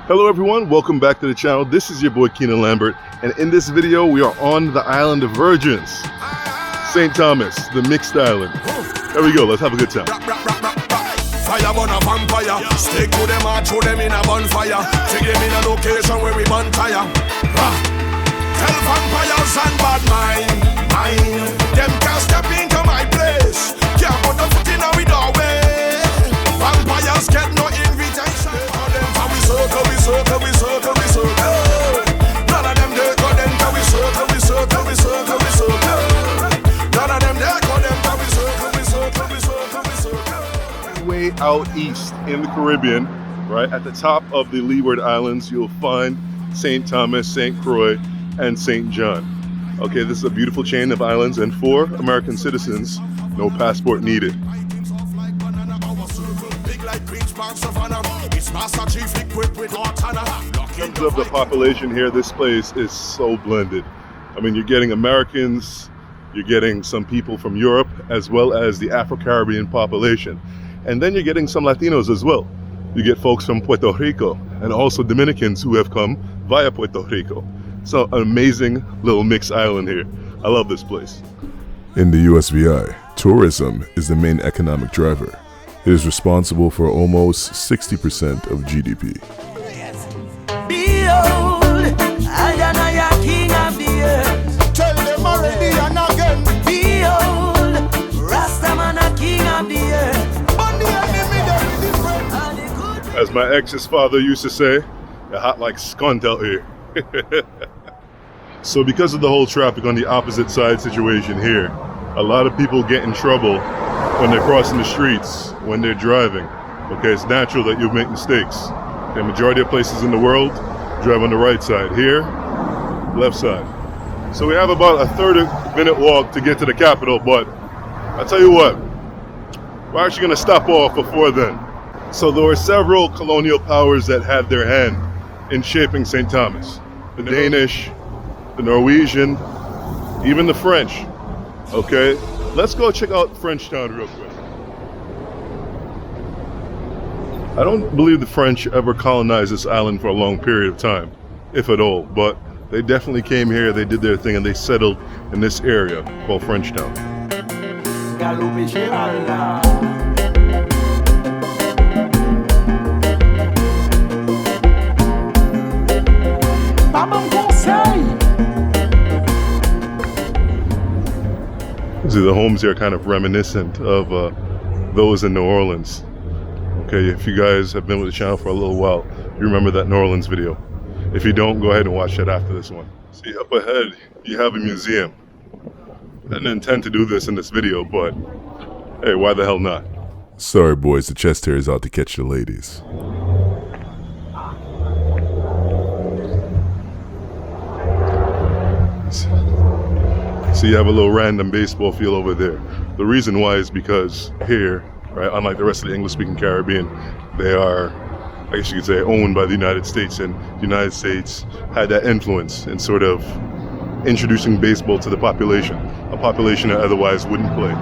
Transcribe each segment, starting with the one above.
Hello everyone, welcome back to the channel. This is your boy Keenan Lambert, and in this video we are on the island of Virgins, St. Thomas, the mixed island. There we go, let's have a good time. Fire burn a vampire, stick to them and throw them in a bonfire. Take them in a location where we burn tire. Tell vampires and bad mind, them can't step into my place. Can't put a foot in our doorway. Vampires get no invitation. We circle. None of them they go them till we circle. None of them they go them till we circle. Way out east in the Caribbean, right at the top of the Leeward Islands, you'll find St. Thomas, St. Croix, and St. John. Okay, this is a beautiful chain of islands, and for American citizens, no passport needed. In terms of the population here, this place is so blended. I mean, you're getting Americans, you're getting some people from Europe, as well as the Afro-Caribbean population. And then you're getting some Latinos as well. You get folks from Puerto Rico, and also Dominicans who have come via Puerto Rico. So an amazing little mixed island here. I love this place. In the USVI, tourism is the main economic driver. It is responsible for almost 60% of GDP. Behold, I am king of the earth. Tell them already and again. Behold, Rastaman a king of the earth. On the enemy there is different. As my ex's father used to say, you're hot like skunt out here. So because of the whole traffic on the opposite side situation here, a lot of people get in trouble when they're crossing the streets, when they're driving. Okay, it's natural that you make mistakes. The majority of places in the world drive on the right side. Here, left side. So we have about a 30-minute walk to get to the capital, but I'll tell you what, we're actually gonna stop off before then. So there were several colonial powers that had their hand in shaping St. Thomas. The Danish, the Norwegian, even the French. Okay, let's go check out Frenchtown real quick. I don't believe the French ever colonized this island for a long period of time, if at all, but they definitely came here, they did their thing, and they settled in this area called Frenchtown. See, the homes here are kind of reminiscent of those in New Orleans. Okay, if you guys have been with the channel for a little while, you remember that New Orleans video. If you don't, go ahead and watch that after this one. See, up ahead, you have a museum. I didn't intend to do this in this video, but hey, why the hell not? Sorry boys, the chest hair is out to catch the ladies. So you have a little random baseball field over there. The reason why is because here, right, unlike the rest of the English-speaking Caribbean, they are, I guess you could say, owned by the United States, and the United States had that influence in sort of introducing baseball to the population, a population that otherwise wouldn't play.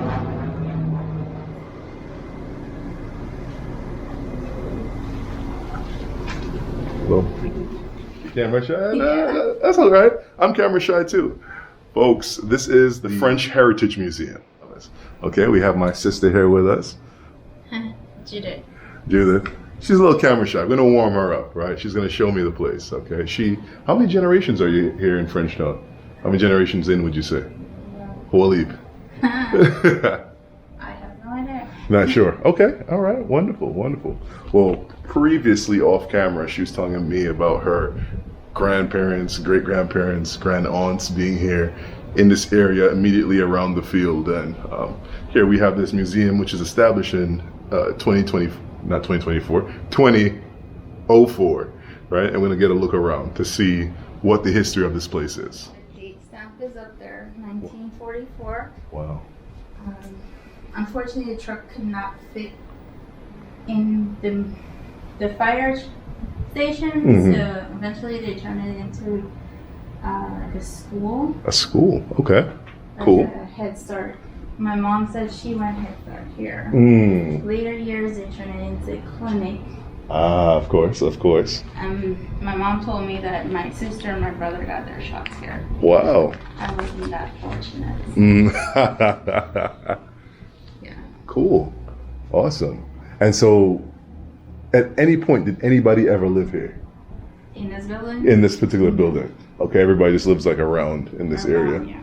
Hello. Camera shy? Nah, that's all right. I'm camera shy too. Folks, this is the French Heritage Museum. Okay, we have my sister here with us. Judith. She's a little camera shy. I'm gonna warm her up, right? She's gonna show me the place, okay? How many generations are you here in Frenchtown? How many generations in would you say? Hualib. I have no idea. Not sure. Okay, all right, wonderful. Well, previously off camera, she was telling me about her grandparents, great-grandparents, grand-aunts being here in this area immediately around the field. And here we have this museum, which is established in 2004, right? And we're gonna get a look around to see what the history of this place is. The date stamp is up there, 1944. Wow. Unfortunately, the truck could not fit in the fire station, so eventually they turned it into like a school. A school, okay, cool. Like a Head Start. My mom said she went Head Start here. Later years, they turned it into a clinic. Ah, of course, of course. My mom told me that my sister and my brother got their shots here. Wow. I wasn't that fortunate. Yeah. Cool. Awesome. And so, at any point, did anybody ever live here? In this building? In this particular building? Okay, everybody just lives like around in this area. Yeah.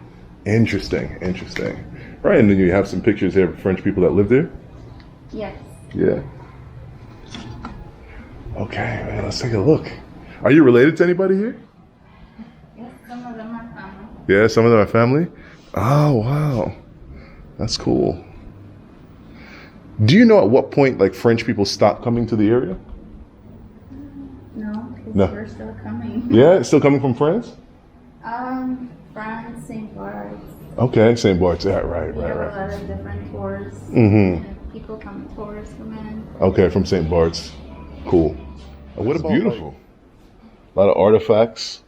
Interesting, interesting. Right, and then you have some pictures here of French people that live there? Yes. Yeah. Okay, man, let's take a look. Are you related to anybody here? Yes, some of them are family. Yeah, some of them are family? Oh, wow. That's cool. Do you know at what point, like, French people stopped coming to the area? No, because No. we're still coming. Yeah, it's still coming from France? France, St. Bart's. Okay, St. Bart's. Yeah, right, We right, have a right. lot of different tours. Mm-hmm. And people come, tourists come in. Okay, from St. Bart's. Cool. And what about beautiful? A lot of artifacts.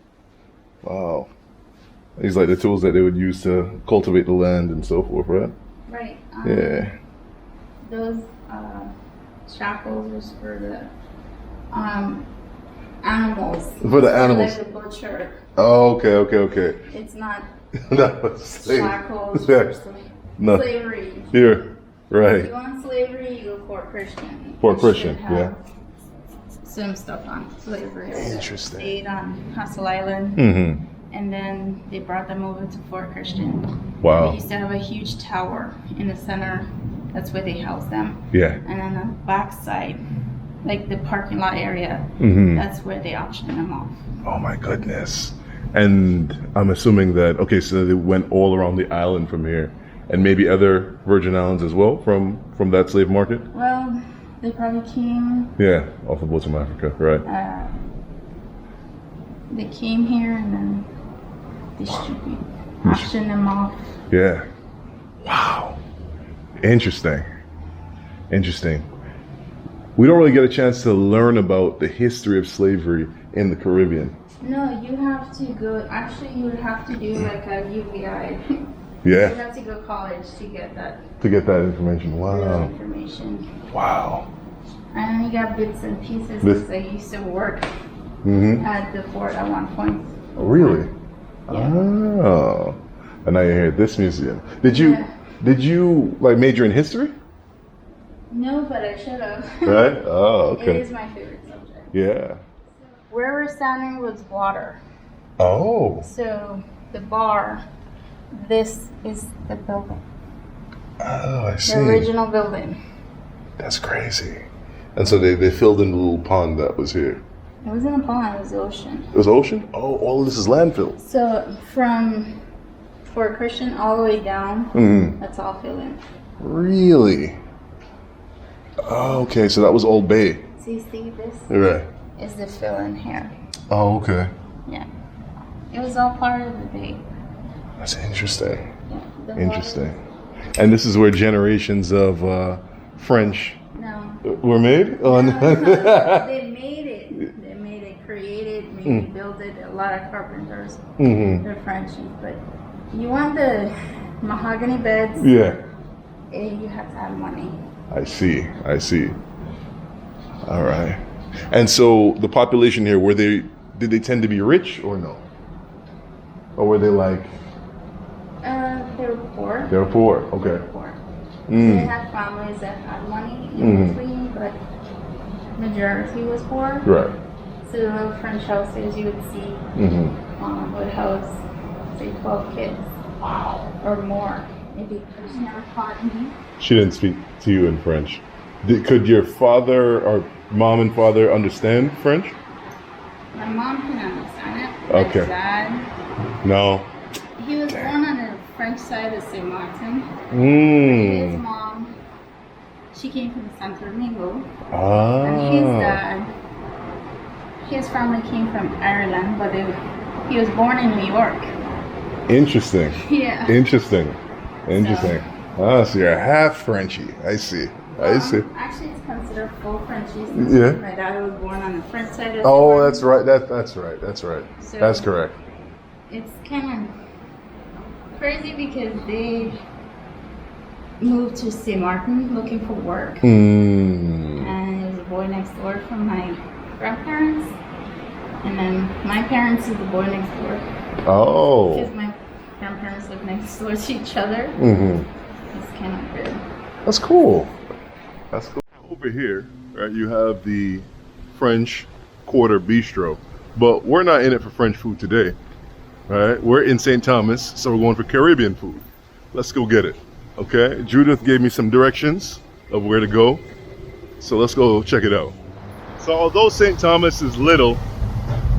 Wow. These like the tools that they would use to cultivate the land and so forth, right? Right. Yeah. Those shackles was for the animals. For the animals. Like the butcher. Oh, okay. It's not No, slave. shackles Yeah. for No. slavery. Here, If right. you want slavery, you go Fort Christian. Fort It Christian, should have yeah. Some stuff on slavery. Interesting. Stayed on Hustle Island. Mm-hmm. And then they brought them over to Fort Christian. We Wow. used to have a huge tower in the center. That's where they housed them. Yeah. And then the back side, like the parking lot area, Mm-hmm. that's where they auctioned them off. Oh my goodness. And I'm assuming that, okay, so they went all around the island from here and maybe other Virgin Islands as well from that slave market? Well, they probably came, Yeah, off the boats from Africa, right. they came here and then auctioned them off. Yeah. Wow. Interesting. We don't really get a chance to learn about the history of slavery in the Caribbean. No, you have to go, actually you would have to do like a UVI. You Yeah, have to go college to get that to get that information. real Wow. information. Wow. I only got bits and pieces This- because I used to work Mm-hmm. at the fort at one point. Really? Yeah. Oh. And now you're here at this museum. Did Yeah. you like major in history? No, but I should have. Right? Oh, It okay. is my favorite subject. Yeah. Where we're standing was water. Oh. So the bar, this is the building, Oh, I see. the original building. That's crazy. And so they filled in the little pond that was here. It wasn't a pond, it was the ocean. It was ocean? Oh, all of this is landfill. So from Fort Christian all the way down, Mm. that's all filled in. Really? Oh, okay, so that was Old Bay. So you see this Right. is the fill in here. Oh, okay. Yeah. It was all part of the bay. That's interesting. Yeah. The Interesting. And this is where generations of French water- were made? No. On They made it. They made it, created, maybe built it. A lot of carpenters, Mm-hmm. they're Frenchies. But you want the mahogany beds, Yeah. you have to have money. I see. All right. And so the population here, did they tend to be rich or no? Or were they like, They were poor. they were poor? They Okay. were poor. They Mm. had families that had money in between, but majority was poor. Right. So the little French houses you would see Mm-hmm. would house, say, 12 kids. Wow. Or more. Maybe she never caught me. She didn't speak to you in French. Could your father or mom and father understand French? My mom can understand it. My Okay. dad, No. he was born on the French side of St. Martin. His Mm. mom, she came from Santo Domingo. And his Ah. dad, his family came from Ireland, but he was born in New York. Interesting. Yeah. Interesting. Ah, so you're half Frenchy. I see. Actually, it's considered full Frenchies. Yeah. My dad was born on the French side of Oh, St. that's right. That's right. So- That's correct. It's kind of crazy because they moved to St. Martin looking for work. Mm. And it was a boy next door from my grandparents, and then my parents is the boy next door. Oh. Because my grandparents live next door to each other. It's kind of weird. That's cool. That's cool. Over here, right, you have the French Quarter Bistro, but we're not in it for French food today. All right, we're in St. Thomas, so we're going for Caribbean food. Let's go get it. Okay, Judith gave me some directions of where to go, so let's go check it out. So although St. Thomas is little,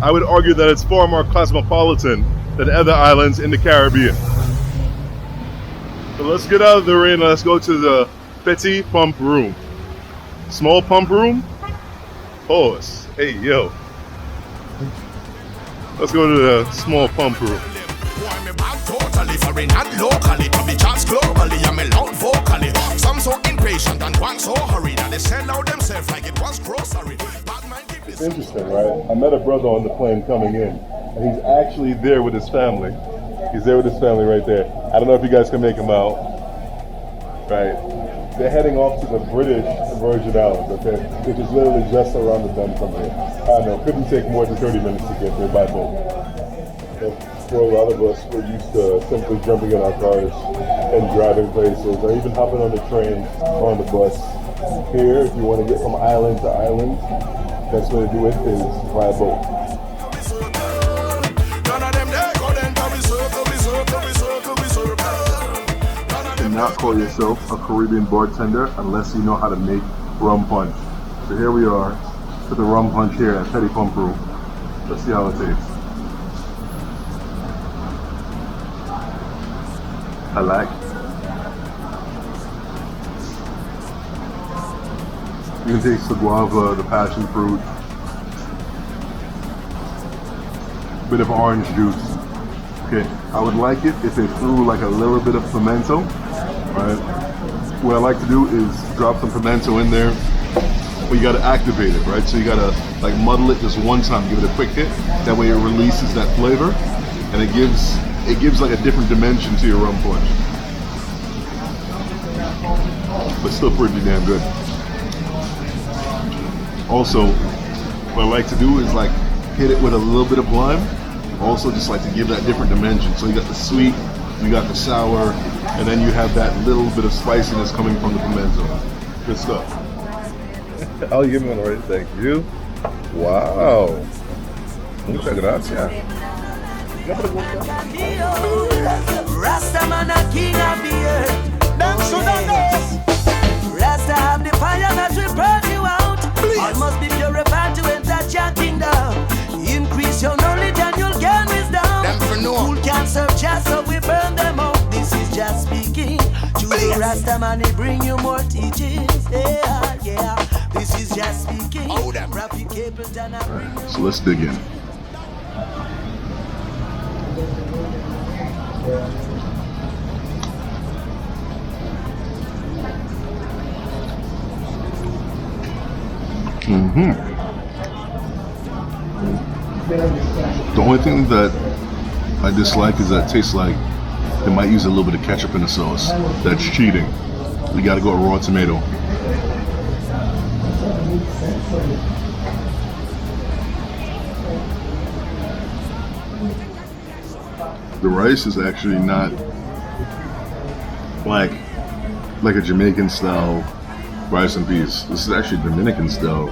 I would argue that it's far more cosmopolitan than other islands in the Caribbean. So let's get out of the rain and let's go to the Petit Pump Room. Small pump room? Pause. Hey, yo. Let's go to the small pump room. Boy, me bad totally, foreign and locally, to be just globally, I'm a loud vocally. Some so impatient and one so hurried, and they sell out themselves like it was grocery. Bad mind keep It's interesting, right? I met a brother on the plane coming in, and he's actually there with his family. He's there with his family right there. I don't know if you guys can make him out. Right. They're heading off to the British Virgin Islands, okay? Which is literally just around the bend from here. I don't know, couldn't take more than 30 minutes to get there by boat. So for a lot of us, we're used to simply jumping in our cars and driving places, or even hopping on the train or on the bus. Here, if you want to get from island to island, best way to do it is by boat. Not call yourself a Caribbean bartender unless you know how to make rum punch. So here we are with the rum punch here at Petit Pump Room. Let's see how it tastes. I like. You can taste the guava, the passion fruit, bit of orange juice. Okay, I would like it if they threw like a little bit of pimento. Right. What I like to do is drop some pimento in there, but you got to activate it, right? So you got to like muddle it just one time, give it a quick hit. That way it releases that flavor, and it gives like a different dimension to your rum punch. But still pretty damn good. Also, what I like to do is like hit it with a little bit of lime. Also, just like to give that different dimension. So you got the sweet, you got the sour, and then you have that little bit of spiciness coming from the pimento. Good stuff. I'll give him already. Thank you. Wow. Muchas gracias. Rasta man a king of the earth. Them shoulda know. Rasta have the fire that will burn you out. All must be purified to enter your kingdom. Increase your knowledge and you'll gain wisdom. Fool can't serve just so we burn them out. This is just speaking. To the Rasta man, he bring you more teachings. Yeah, yeah. This is just speaking. So let's dig in. The only thing that I dislike is that it tastes like they might use a little bit of ketchup in the sauce. That's cheating. You gotta go raw tomato. The rice is actually not like a Jamaican style rice and peas. This is actually Dominican style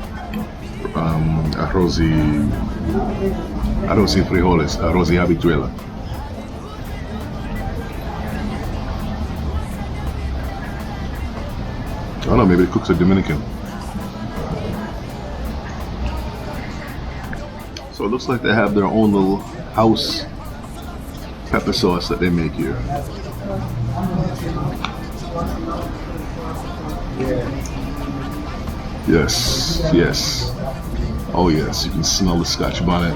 arroz y frijoles, arroz y habichuela. I don't know, maybe the cooks are Dominican. So it looks like they have their own little house pepper sauce that they make here. Yes, yes. Oh yes, you can smell the Scotch bonnet.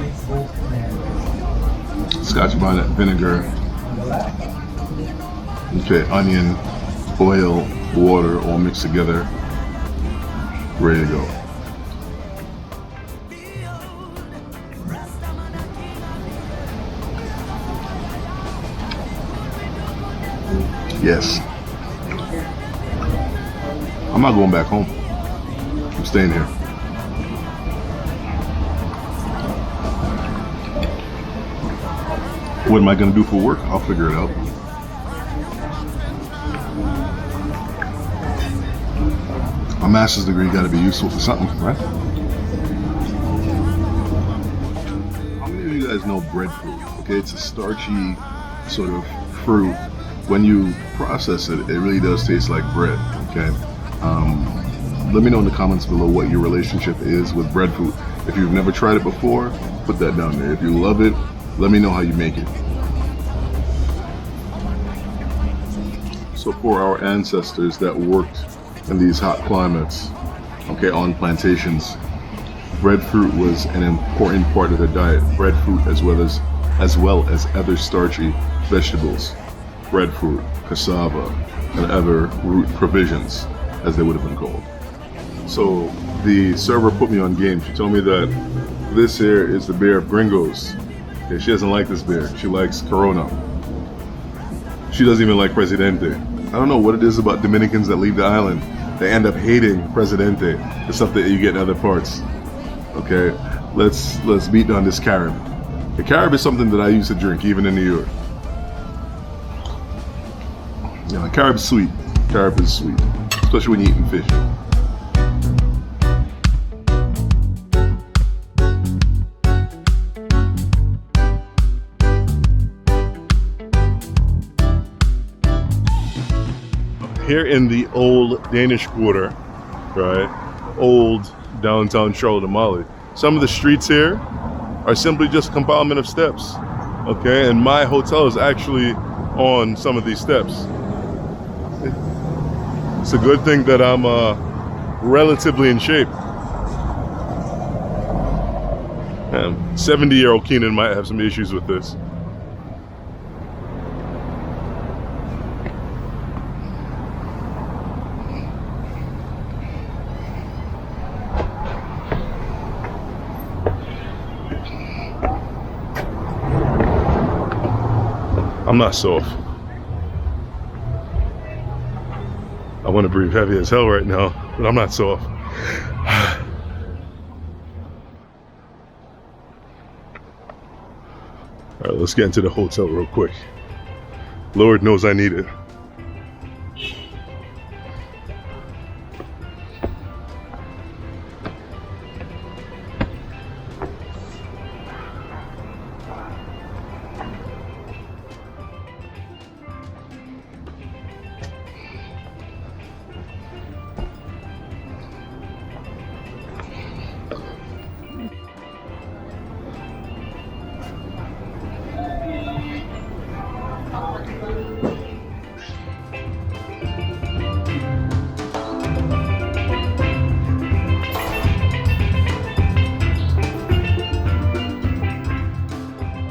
Scotch bonnet vinegar. Okay, onion, oil, water, all mixed together. Ready to go. Yes. I'm not going back home. I'm staying here. What am I gonna do for work? I'll figure it out. A master's degree gotta be useful for something, right? How many of you guys know breadfruit? Okay, it's a starchy sort of fruit. When you process it, it really does taste like bread, okay? Let me know in the comments below what your relationship is with breadfruit. If you've never tried it before, put that down there. If you love it, let me know how you make it. So for our ancestors that worked in these hot climates, okay, on plantations, breadfruit was an important part of their diet. Breadfruit as well as other starchy vegetables. Breadfruit, cassava, and other root provisions, as they would have been called. So the server put me on game. She told me that this here is the beer of Gringos. Okay, she doesn't like this beer. She likes Corona. She doesn't even like Presidente. I don't know what it is about Dominicans that leave the island. They end up hating Presidente, the stuff that you get in other parts. Okay, let's beat down this Carib. The Carib is something that I used to drink even in New York. Yeah, Carib's sweet. Carib is sweet, especially when you're eating fish. Here in the old Danish Quarter, right? Old downtown Charlotte Amalie. Some of the streets here are simply just a compoundment of steps, okay? And my hotel is actually on some of these steps. It's a good thing that I'm relatively in shape. 70-year-old Keenan might have some issues with this. I'm not soft. I want to breathe heavy as hell right now, but I'm not soft. All right, let's get into the hotel real quick. Lord knows I need it.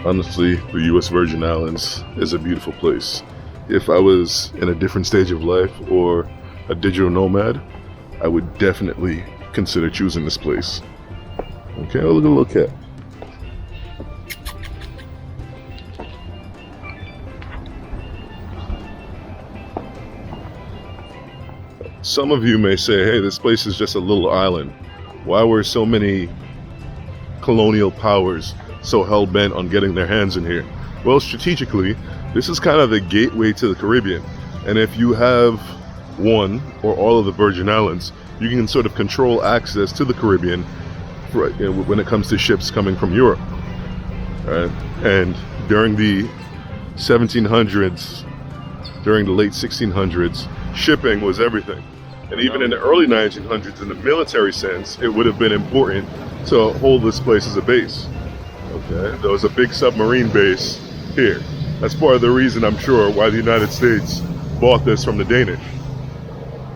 Honestly, the U.S. Virgin Islands is a beautiful place. If I was in a different stage of life or a digital nomad, I would definitely consider choosing this place. Okay, look at a little cat. Some of you may say, hey, this place is just a little island. Why were so many colonial powers so hell-bent on getting their hands in here? Well, strategically, this is kind of the gateway to the Caribbean. And if you have one or all of the Virgin Islands, you can sort of control access to the Caribbean when it comes to ships coming from Europe. Right? And during the 1700s, during the late 1600s, shipping was everything. And even in the early 1900s, in the military sense, it would have been important to hold this place as a base. Okay, there was a big submarine base here. That's part of the reason, I'm sure, why the United States bought this from the Danish.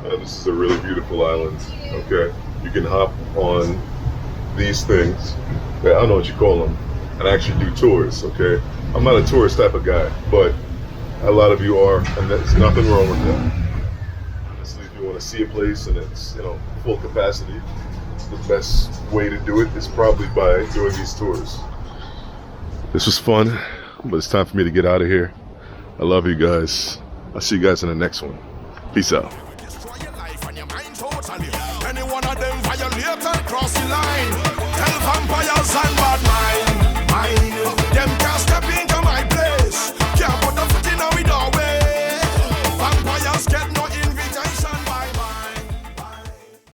This is a really beautiful island. Okay, you can hop on these things. I don't know what you call them, and actually do tours. Okay, I'm not a tourist type of guy, but a lot of you are, and there's nothing wrong with that. Honestly, if you want to see a place and it's, you know, full capacity, the best way to do it is probably by doing these tours. This was fun, but it's time for me to get out of here. I love you guys. I'll see you guys in the next one. Peace out. Any one of them violate and cross the line. Tell vampires and bad